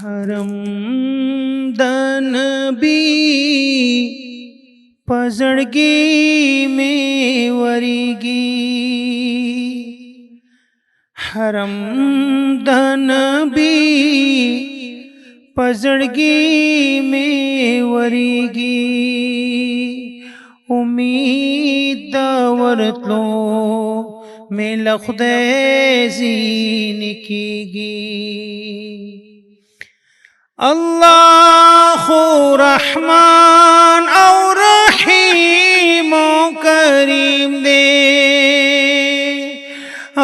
हरम दन बी पजड़गी में वरीगी हरम दन बी पजड़गी में वरीगी उम्मीद दावरतलो में लखदे ज़ीन कीगी अल्लाह रहमान और रहीम करीम दे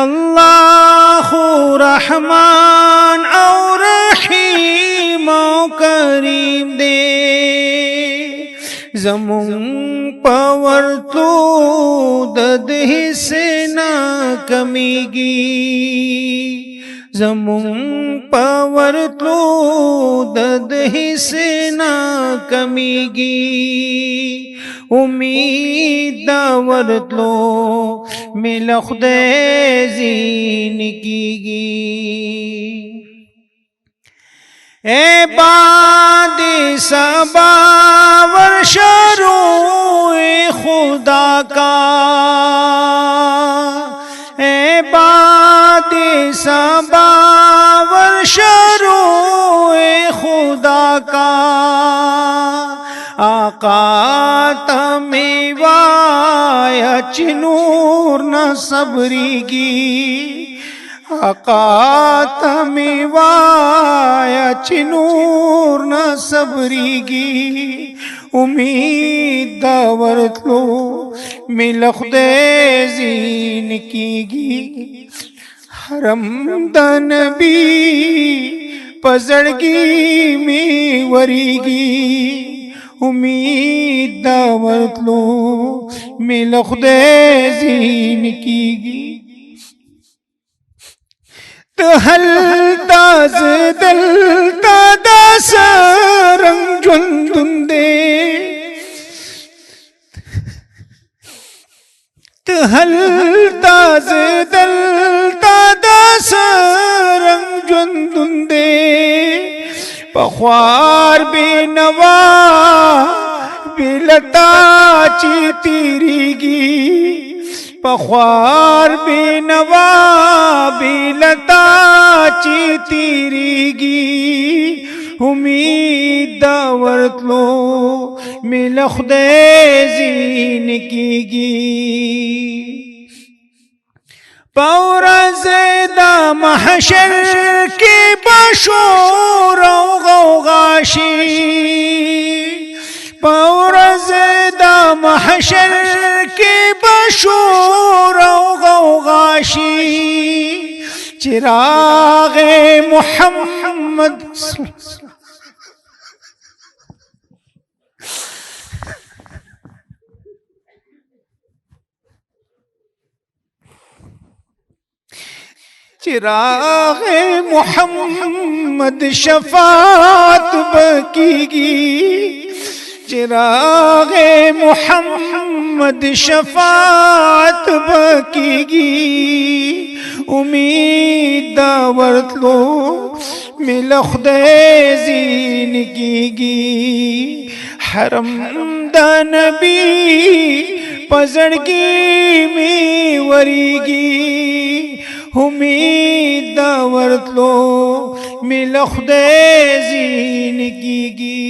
अल्लाह रहमान और रहीम करीम दे ज़मुन पवर तो दद हिस्से ना कमीगी ज़मुन पवर तो दद हिस्से ना कमीगी उम्मीद दावर तो मिल खुदे ज़ीन कीगी ए बाद सबावर शरोए खुदा का ए बाद सबावर शरोए खुदा का आका तमेवाया चिनूर न सबरीगी आका तमेवाया चिनूर न सबरीगी उम्मीद दावरत लो मिल खुदे ज़ीन कीगी हरम दन बी पजड़गी में वरीगी उम्मीद दावरत लो मिल खुदे ज़ीन कीगी तहल ताज दल तादास रंग जुंदे तहल ताज दल तादास रंग जुंदे पख्वार बेनवा बिलता ची तीरीगी पख्वार बेनवा बिलता ची तीरीगी उम्मीद दावरत लो मिल खुदे ज़ीन कीगी पौरज़ेदा महशर के बशोर गौगाशी पौरज़ेदा महशर के बशोर गौगाशी चिराग़े मोहम्मद चिराग़े मोहम्मद शफ़ात बकीगी चिराग़े मोहम्मद शफ़ात बकीगी उम्मीद दावरत लो मिल खुदे ज़ीन कीगी हरम दन बी पजड़गी में वरीगी उम्मीद दावरत लो मिल खुदे ज़ीन कीगी।